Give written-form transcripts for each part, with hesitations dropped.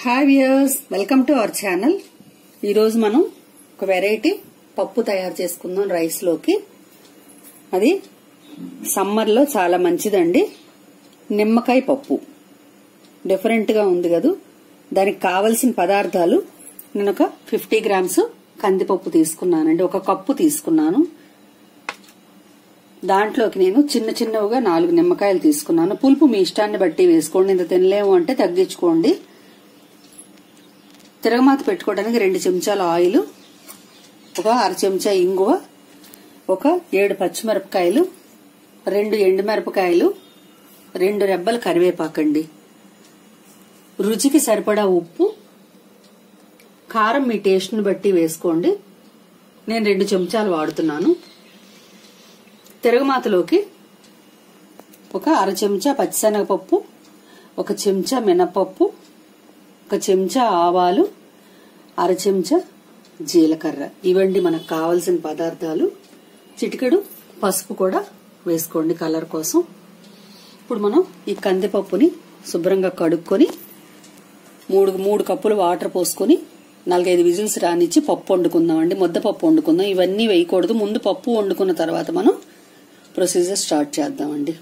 Hi viewers, welcome to our channel. ఈరోజు మనం ఒక వెరైటీ పప్పు తయారు చేసుకుందాం రైస్ లోకి. అది సమ్మర్ లో చాలా మంచిదండి. నిమ్మకాయ పప్పు డిఫరెంట్ గా ఉంది కదా. దానికి కావలసిన పదార్థాలు నేను ఒక 50 గ్రామ్స్ కందిపప్పు తీసుకున్నానండి. ఒక కప్పు తీసుకున్నాను. దాంట్లోకి నేను చిన్న చిన్నవిగా 4 నిమ్మకాయలు తీసుకున్నాను. పులుపు మీ ఇష్టాన్ని బట్టి వేసుకోండి. ఇంత తినలేము అంటే తగ్గించుకోండి. తిరగమాత పెట్టుకోవడానికి 2 చెంచాల ఆయిల్, ఒక 1/2 చెంచా ఇంగువ, ఒక 7 పచ్చిమిరపకాయలు, 2 ఎండుమిరపకాయలు, 2 రెబ్బల కరివేపాకండి. రుచికి సరిపడా ఉప్పు, కారం మీ టేస్ట్ ని బట్టి వేసుకోండి. నేను 2 చెంచాలు వాడుతున్నాను. తిరగమాతలోకి ఒక 1/2 చెంచా పచ్చిశనగపప్పు, 1 చెంచా మినపప్పు, 1 చెంచా ఆవాలు, 1/2 చెంచా జీలకర్ర. ఇవండి మనకు కావాల్సిన పదార్థాలు. చిటికెడు పసుపు కూడా వేసుకోండి కలర్ కోసం. ఇప్పుడు మనం ఈ కందిపప్పుని శుభ్రంగా కడుక్కొని 3 కప్పులు వాటర్ పోసుకొని 4-5 విజిల్స్ రానిచ్చి పప్పు వండుకుందామండి. ముద్దపప్పు వండుకుందాం. ఇవన్నీ వేయకూడదు. ముందు పప్పు వండుకున్న తర్వాత మనం ప్రొసీజర్ స్టార్ట్ చేద్దామండి.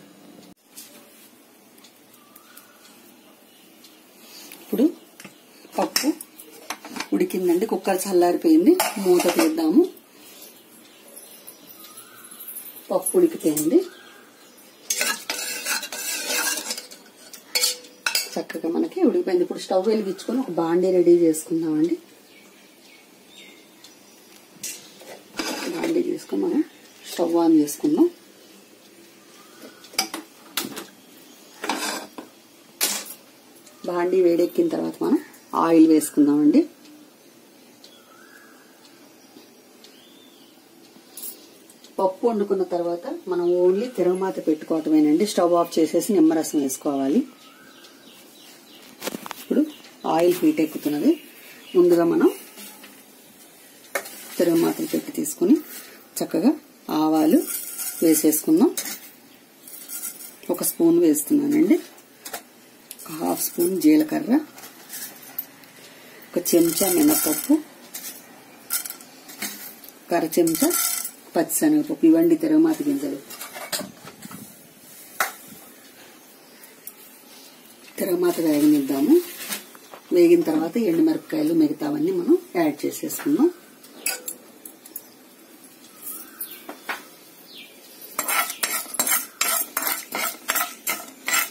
ఇప్పుడు పప్పు ఉడికిందండి. కుక్కర్ చల్లారిపోయింది. మూత తీద్దాము. పప్పు ఉడికిపోయింది. చక్కగా మనకి ఉడికిపోయింది. ఇప్పుడు స్టవ్ వెలిగించుకొని ఒక బాండీ రెడీ చేసుకుందామండి. బాండీ చేసుకుని మనం స్టవ్ ఆన్ చేసుకుందాం. బాండీ వేడెక్కిన తర్వాత మనం ఆయిల్ వేసుకుందామండి. పప్పు వండుకున్న తర్వాత మనం ఓన్లీ తిరగమాత పెట్టుకోవటమేనండి. స్టవ్ ఆఫ్ చేసేసి నిమ్మరసం వేసుకోవాలి. ఇప్పుడు ఆయిల్ హీట్ ఎక్కుతున్నది. ముందుగా మనం తిరగమాతలు పెట్టి తీసుకుని చక్కగా ఆవాలు వేసేసుకుందాం. 1 స్పూన్ వేస్తున్నానండి. 1/2 స్పూన్ జీలకర్ర, 1 చెంచా మినపప్పు, 1/2 చెంచా పచ్చిశనగపప్పు. ఇవ్వండి తిరగమాత గింజలు. తిరగమాత వేగనిద్దాము. వేగిన తర్వాత ఎండుమిరపకాయలు మిగతావన్నీ మనం యాడ్ చేసేసుకుందాం.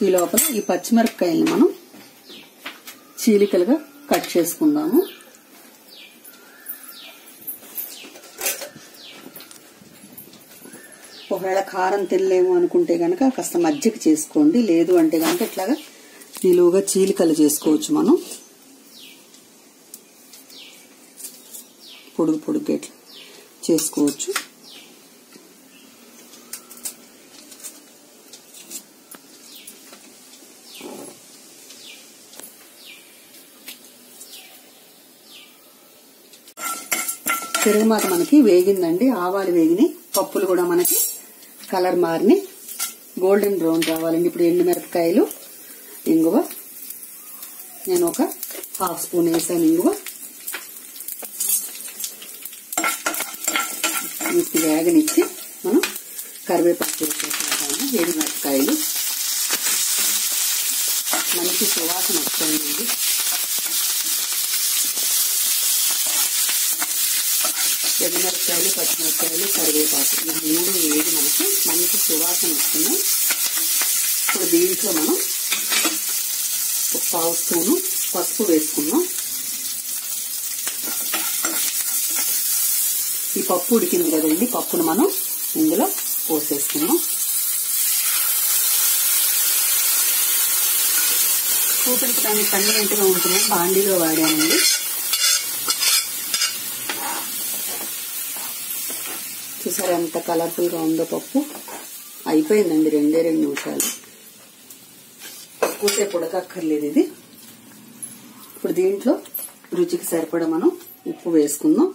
ఈ లోపల ఈ పచ్చిమిరపకాయలు మనం చీలికలుగా కట్ చేసుకుందాము. ఒకవేళ కారం తినలేము అనుకుంటే గనక కాస్త మజ్జిగ చేసుకోండి. లేదు అంటే గనక ఇట్లాగా నిలువుగా చీలికలు చేసుకోవచ్చు. మనం పొడుగుగా ఇట్లా చేసుకోవచ్చు. తిరగమాత మనకి వేగిందండి. ఆవాలు వేగినాయి. పప్పులు కూడా మనకి కలర్ మారిని గోల్డెన్ బ్రౌన్ రావాలండి. ఇప్పుడు ఎండుమిరపకాయలు, ఇంగువ, నేను ఒక 1/2 స్పూన్ వేసాను ఇంగువ. వీటిని వేగనిచ్చి మనం కరివేపాకు వేసేసుకుంటాము. ఎండుమిరపకాయలు మంచి సువాసన వస్తుందండి. ఎండుమిరపకాయలు, పచ్చిమిరపకాయలు, కరివేపాకు ఈ 3 వేగి మనకి మంచి సువాసన వస్తున్నాయి. ఇప్పుడు దీంట్లో మనం 1/4 స్పూను పసుపు వేసుకున్నాం. ఈ పప్పు ఉడికింది కదండి. పప్పును మనం ఇందులో పోసేసుకున్నాం. చూపించడానికి కన్వీనియంట్గా ఉంటుందని బాండీలో వాడానండి. చూసారా ఎంత కలర్ఫుల్ గా ఉందో పప్పు. అయిపోయిందండి. 2 నిమిషాలు. ఎక్కువసేపు ఉడకక్కర్లేదు ఇది. ఇప్పుడు దీంట్లో రుచికి సరిపడా మనం ఉప్పు వేసుకుందాం.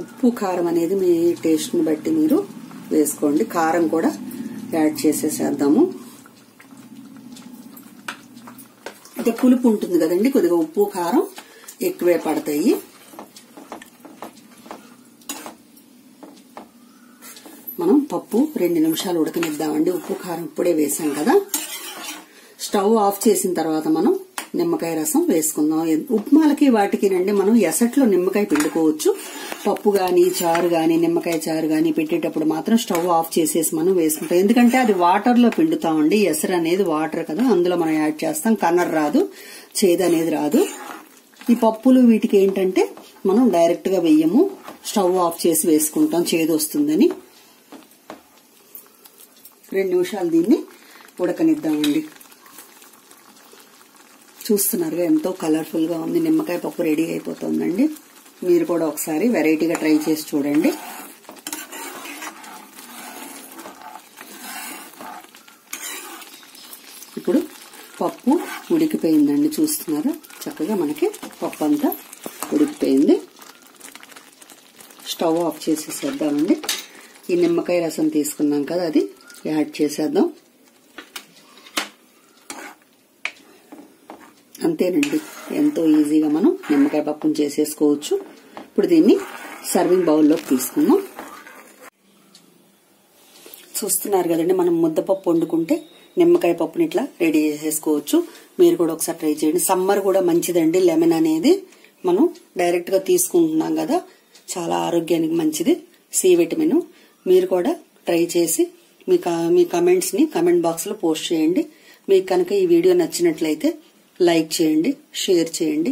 ఉప్పు కారం అనేది మీ టేస్ట్ ని బట్టి మీరు వేసుకోండి. కారం కూడా యాడ్ చేసేసేద్దాము. అంటే పులుపు ఉంటుంది కదండి, కొద్దిగా ఉప్పు కారం ఎక్కువే పడతాయి. మనం పప్పు 2 నిమిషాలు ఉడకనిద్దామండి. ఉప్పు కారం ఇప్పుడే వేసాం కదా. స్టవ్ ఆఫ్ చేసిన తర్వాత మనం నిమ్మకాయ రసం వేసుకుందాం. ఉప్మాలకి వాటికినండి మనం ఎసట్లో నిమ్మకాయ పిండుకోవచ్చు. పప్పు గాని చారు గాని నిమ్మకాయ చారు గాని పెట్టేటప్పుడు మాత్రం స్టవ్ ఆఫ్ చేసేసి మనం వేసుకుంటాం. ఎందుకంటే అది వాటర్ లో పిండుతామండి. ఎసరు అనేది వాటర్ కదా, అందులో మనం యాడ్ చేస్తాం. కలర్ రాదు, చేదు అనేది రాదు. ఈ పప్పులు వీటికి ఏంటంటే మనం డైరెక్ట్ గా వెయ్యము, స్టవ్ ఆఫ్ చేసి వేసుకుంటాం, చేదు వస్తుందని. 2 నిమిషాలు దీన్ని ఉడకనిద్దామండి. చూస్తున్నారుగా ఎంతో కలర్ఫుల్ గా ఉంది. నిమ్మకాయ పప్పు రెడీ అయిపోతుందండి. మీరు కూడా ఒకసారి వెరైటీగా ట్రై చేసి చూడండి. ఇప్పుడు పప్పు ఉడికిపోయిందండి. చూస్తున్నారా చక్కగా మనకి పప్పు అంతా ఉడికిపోయింది. స్టవ్ ఆఫ్ చేసేసేద్దామండి. ఈ నిమ్మకాయ రసం తీసుకున్నాం కదా, అది యాడ్ చేసేద్దాం. అంతేనండి, ఎంతో ఈజీగా మనం నిమ్మకాయ పప్పును చేసేసుకోవచ్చు. ఇప్పుడు దీన్ని సర్వింగ్ బౌల్లోకి తీసుకుందాం. చూస్తున్నారు కదండి, మనం ముద్దపప్పు వండుకుంటే నిమ్మకాయ పప్పుని ఇట్లా రెడీ చేసేసుకోవచ్చు. మీరు కూడా ఒకసారి ట్రై చేయండి. సమ్మర్ కూడా మంచిదండి. లెమన్ అనేది మనం డైరెక్ట్ గా తీసుకుంటున్నాం కదా, చాలా ఆరోగ్యానికి మంచిది, సి విటమిన్. మీరు కూడా ట్రై చేసి మీ కమెంట్స్ ని కమెంట్ బాక్స్ లో పోస్ట్ చేయండి. మీకు కనుక ఈ వీడియో నచ్చినట్లయితే లైక్ చేయండి, షేర్ చేయండి,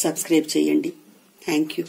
సబ్స్క్రైబ్ చేయండి. Thank you.